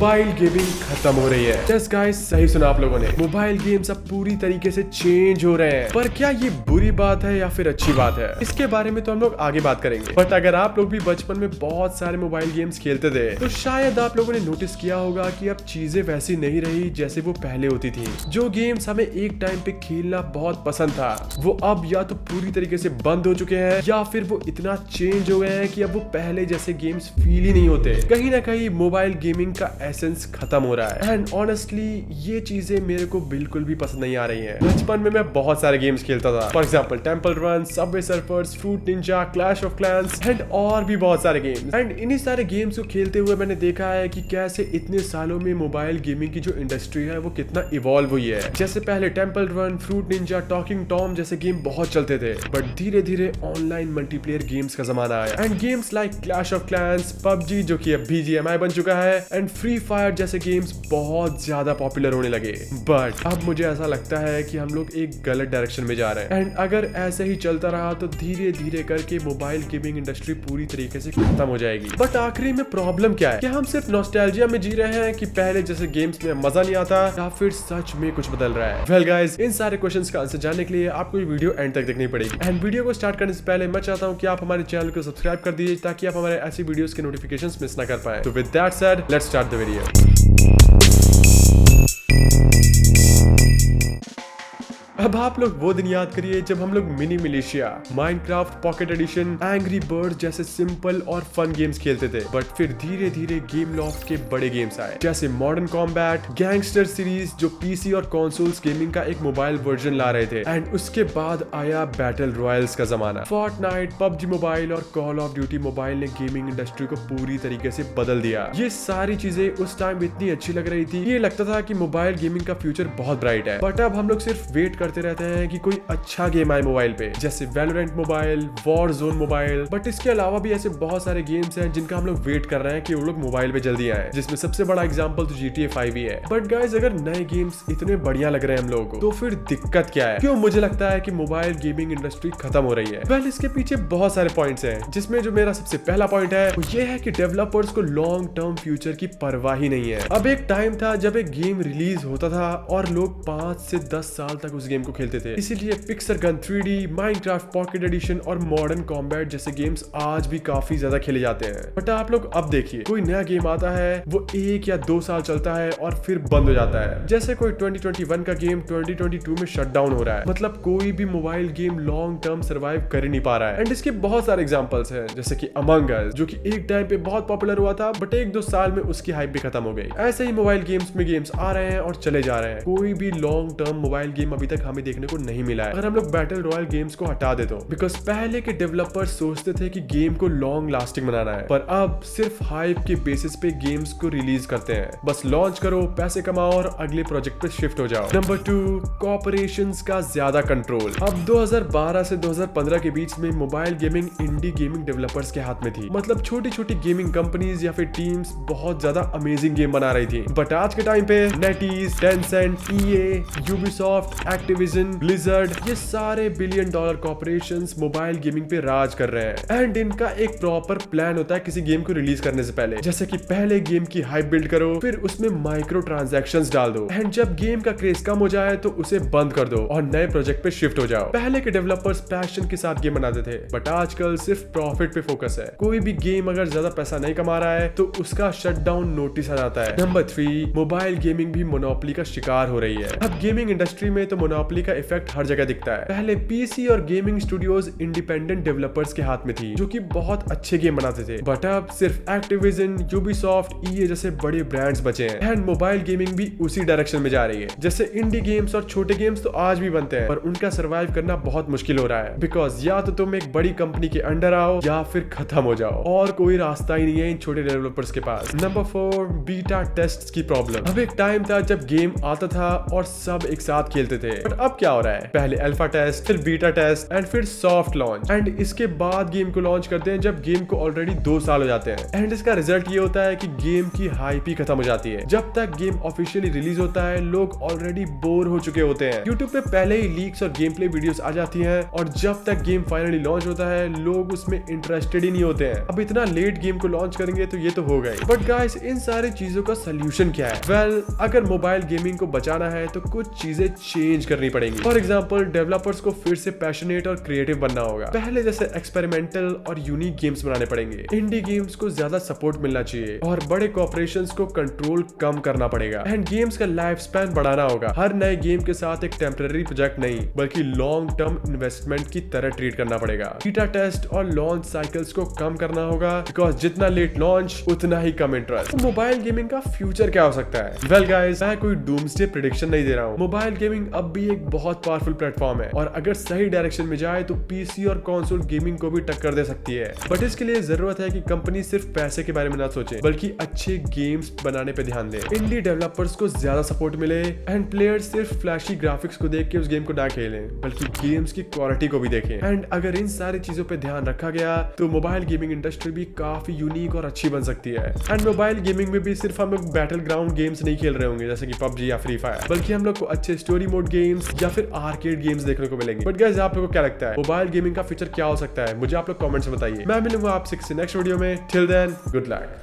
Mobile gaming खत्म हो रही है। यस गाइस, सही सुना आप लोगों ने। मोबाइल गेम्स अब पूरी तरीके से चेंज हो रहे हैं। पर क्या ये बुरी बात है या फिर अच्छी बात है, इसके बारे में तो हम लोग आगे बात करेंगे। बट अगर आप लोग भी बचपन में बहुत सारे मोबाइल गेम्स खेलते थे तो शायद आप लोगों ने नोटिस किया होगा कि अब चीजें वैसी नहीं रही जैसे वो पहले होती थी। जो गेम्स हमें एक टाइम पे खेलना बहुत पसंद था वो अब या तो पूरी तरीके से बंद हो चुके हैं या फिर वो इतना चेंज हो गए हैं कि अब वो पहले जैसे गेम्स फील ही नहीं होते। कहीं ना कहीं मोबाइल गेमिंग का एसेंस खत्म हो रहा है। एंड ऑनेस्टली ये चीजें मेरे को बिल्कुल भी पसंद नहीं आ रही हैं। बचपन में मैं बहुत सारे गेम्स खेलता था। For example temple run, Subway surfers, fruit Ninja, clash of clans and और भी बहुत सारे गेम्स। एंड इन्हीं सारे गेम्स को खेलते हुए मैंने देखा है कि कैसे इतने सालों में मोबाइल गेमिंग की जो इंडस्ट्री है वो कितना इवॉल्व हुई है। जैसे पहले temple run, fruit Ninja, talking Tom जैसे गेम बहुत चलते थे, बट धीरे धीरे ऑनलाइन मल्टीप्लेयर गेम्स का जमाना आया। And games like clash of clans, PUBG जो कि अब BGMI बन चुका है, एंड फ्री फायर जैसे गेम्स बहुत ज्यादा पॉपुलर होने लगे। बट अब मुझे ऐसा लगता है कि हम लोग एक गलत डायरेक्शन में जा रहे हैं। एंड अगर ऐसे ही चलता रहा तो धीरे धीरे करके मोबाइल गेमिंग इंडस्ट्री पूरी तरीके से खत्म हो जाएगी। बट आखिरी में प्रॉब्लम क्या है? क्या हम सिर्फ नॉस्टैल्जिया में जी रहे हैं कि पहले जैसे गेम्स में मजा नहीं आता, या फिर सच में कुछ बदल रहा है? वेल गाइस, इन सारे क्वेश्चंस का आंसर जानने के लिए आपको ये वीडियो एंड तक देखनी पड़ेगी। एंड वीडियो को स्टार्ट करने से पहले मैं चाहता हूँ कि आप हमारे चैनल को सब्सक्राइब कर दीजिए ताकि आप हमारे ऐसी वीडियोस के नोटिफिकेशंस मिस ना कर पाए। तो with that said, let's start the video. अब आप लोग वो दिन याद करिए जब हम लोग mini militia, Minecraft pocket edition, angry bird जैसे सिंपल और फन गेम्स खेलते थे। बट फिर धीरे धीरे गेम लॉफ्ट के बड़े गेम्स आए जैसे मॉडर्न कॉम्बैट, गैंगस्टर सीरीज जो पीसी और कंसोल्स गेमिंग का एक मोबाइल वर्जन ला रहे थे। एंड उसके बाद आया बैटल रॉयल्स का जमाना। फोर्टनाइट, पबजी मोबाइल और कॉल ऑफ ड्यूटी मोबाइल ने गेमिंग इंडस्ट्री को पूरी तरीके से बदल दिया। ये सारी चीजें उस टाइम इतनी अच्छी लग रही थी, ये लगता था कि मोबाइल गेमिंग का फ्यूचर बहुत ब्राइट है। बट अब हम लोग सिर्फ वेट करते रहते हैं कि कोई अच्छा गेम आए मोबाइल पे, जैसे Valorant mobile, war zone mobile. But इसके अलावा भी ऐसे बहुत सारे गेम्स हैं जिनका हम लोग वेट कर रहे हैं कि वो लोग मोबाइल पे जल्दी आए, जिसमें सबसे बड़ा एग्जांपल तो GTA 5 ही है। बट गाइस, अगर नए गेम्स इतने बढ़िया लग रहे हैं हम लोगों को तो फिर दिक्कत क्या है? क्यों मुझे लगता है कि मोबाइल गेमिंग इंडस्ट्री खत्म हो रही है? वेल, इसके पीछे बहुत सारे पॉइंट्स हैं, जिसमें जो मेरा सबसे पहला पॉइंट है वो ये है कि डेवलपर्स को लॉन्ग टर्म फ्यूचर की परवाह ही नहीं है। अब एक टाइम था जब एक गेम रिलीज होता था और लोग 5 से 10 साल तक उस गेम को खेलते थे। इसीलिए Pixar gun 3D, Minecraft pocket edition और मॉडर्न कॉम्बैट जैसे गेम्स आज भी काफी ज्यादा खेले जाते हैं। बट आप लोग अब देखिए, कोई नया गेम आता है वो 1 या 2 साल चलता है और फिर बंद हो जाता है। जैसे कोई 2021 का गेम 2022 में शट डाउन हो रहा है। मतलब कोई भी mobile game long term survive कर ही नहीं पा रहा है। एंड इसके बहुत सारे एग्जांपल्स हैं, जैसे कि अमंग अस, जो कि एक टाइम पे बहुत पॉपुलर हुआ था बट 1-2 साल में उसकी हाइप भी खत्म हो गई। ऐसे ही मोबाइल गेम्स में गेम्स आ रहे हैं और चले जा रहे हैं। कोई भी लॉन्ग टर्म मोबाइल गेम अभी तक हमें देखने को नहीं मिला है। अगर हम लोग बैटल रॉयल गेम्स को हटा दे तो, बिकॉज पहले के डेवलपर्स सोचते थे कि गेम को लॉन्ग लास्टिंग बनाना है, पर अब सिर्फ हाइप के बेसिस पे गेम्स को रिलीज करते हैं। बस लॉन्च करो, पैसे कमाओ और अगले प्रोजेक्ट पे शिफ्ट हो जाओ। नंबर 2, कॉर्पोरेशंस का ज्यादा कंट्रोल। अब 2012 से 2015 के बीच में मोबाइल गेमिंग इंडी गेमिंग डेवलपर्स के हाथ में थी। मतलब छोटी छोटी गेमिंग कंपनीज या फिर टीम्स बहुत ज्यादा अमेजिंग गेम बना रही थी। बट आज के टाइम पे नेटीज, Tencent, EA, Ubisoft, Activision, blizzard, ये सारे $billion कॉर्पोरेशंस मोबाइल गेमिंग पे राज कर रहे हैं। एंड इनका एक प्रॉपर प्लान होता है किसी गेम को रिलीज करने से पहले, जैसे कि पहले गेम की हाइप बिल्ड करो, फिर उसमें माइक्रो ट्रांजैक्शंस डाल दो, एंड जब गेम का क्रेज कम हो जाए तो उसे बंद कर दो और नए प्रोजेक्ट पे शिफ्ट हो जाओ। पहले के डेवलपर्स पैशन के साथ गेम बनाते थे, बट आजकल सिर्फ प्रॉफिट पे फोकस है। कोई भी गेम अगर ज्यादा पैसा नहीं कमा रहा है तो उसका शटडाउन नोटिस आ जाता है। नंबर 3, मोबाइल गेमिंग भी मोनोपोली का शिकार हो रही है। अब गेमिंग इंडस्ट्री में तो मोनोपोली का इफेक्ट हर जगह दिखता है। पहले पीसी और गेमिंग स्टूडियोज इंडिपेंडेंट डेवलपर्स के हाथ में थी, जो कि बहुत अच्छे गेम बनाते थे। बट अब सिर्फ एक्टिविजन, यूबीसॉफ्ट, EA जैसे बड़े ब्रांड्स बचे हैं। एंड मोबाइल गेमिंग भी उसी डायरेक्शन में जा रही है। जैसे इंडी गेम्स और छोटे गेम्स तो आज भी बनते हैं, पर उनका सर्वाइव करना बहुत मुश्किल हो रहा है, बिकॉज या तो तुम एक बड़ी कंपनी के अंडर आओ या फिर खत्म हो जाओ, और कोई रास्ता ही नहीं है इन छोटे डेवलपर्स के पास। नंबर 4, बीटा टेस्ट की प्रॉब्लम। अब एक टाइम था जब गेम आता था और सब एक साथ खेलते थे, बट अब क्या हो रहा है, पहले अल्फा टेस्ट, फिर बीटा टेस्ट एंड फिर सॉफ्ट लॉन्च, एंड इसके बाद गेम को लॉन्च करते हैं जब गेम को ऑलरेडी 2 साल हो जाते हैं। एंड इसका रिजल्ट ये होता है कि गेम की हाइप ही खत्म हो जाती है। जब तक गेम ऑफिशियली रिलीज होता है लोग ऑलरेडी बोर हो चुके होते हैं। यूट्यूब पे पहले ही लीक्स और गेम प्ले वीडियोस आ जाती हैं और जब तक गेम फाइनली लॉन्च होता है लोग उसमें इंटरेस्टेड ही नहीं होते हैं। अब इतना लेट गेम को लॉन्च करेंगे तो ये तो हो गई, बट गाइस इन सारी चीजों का सोल्यूशन क्या है? वेल, अगर मोबाइल गेमिंग को बचाना है तो कुछ चीजें चेंज करनी पड़ेंगी। फॉर एग्जांपल, डेवलपर्स को फिर से पैशनेट और क्रिएटिव बनना होगा। पहले जैसे एक्सपेरिमेंटल और यूनिक गेम्स बनाने पड़ेंगे। इंडी गेम्स को ज्यादा सपोर्ट मिलना चाहिए और बड़े कॉर्पोरेशंस को कंट्रोल कम करना पड़ेगा। एंड गेम्स का लाइफ स्पैन बढ़ाना होगा। हर नए गेम के साथ एक टेम्पररी प्रोजेक्ट नहीं बल्कि लॉन्ग टर्म इन्वेस्टमेंट की तरह ट्रीट करना पड़ेगा। बीटा टेस्ट और लॉन्च साइकिल्स को कम करना होगा बिकॉज जितना लेट लॉन्च उतना ही कम इंटरेस्ट। तो मोबाइल गेमिंग का फ्यूचर क्या हो सकता है? वेल गाइस, मैं कोई डूम्सडे प्रेडिक्शन नहीं दे रहा हूँ। मोबाइल गेमिंग अब भी एक बहुत पावरफुल प्लेटफॉर्म है और अगर सही डायरेक्शन में जाए तो पीसी और कंसोल गेमिंग को भी टक्कर दे सकती है। बट इसके लिए जरूरत है कि कंपनी सिर्फ पैसे के बारे में ना सोचे बल्कि अच्छे गेम्स बनाने पे ध्यान दे। इंडी डेवलपर्स को ज्यादा सपोर्ट मिले एंड प्लेयर्स सिर्फ फ्लैशी ग्राफिक्स को देख के उस गेम को ना खेलें बल्कि गेम्स की क्वालिटी को भी देखें। एंड अगर इन सारी चीजों पे ध्यान रखा गया तो मोबाइल गेमिंग इंडस्ट्री भी काफी यूनिक और अच्छी बन सकती है। एंड मोबाइल गेमिंग में भी सिर्फ हम लोग बैटल ग्राउंड गेम्स नहीं खेल रहे होंगे जैसे कि पबजी या फ्री फायर, बल्कि हम लोग को अच्छे स्टोरी मोड गेम्स या फिर आर्केड गेम्स देखने को मिलेंगे। बट गाइस, आप लोगों को क्या लगता है मोबाइल गेमिंग का फ्यूचर क्या हो सकता है? मुझे आप लोग कमेंट्स में बताइए। मैं मिलूंगा आपसे नेक्स्ट वीडियो में। Till then, good luck.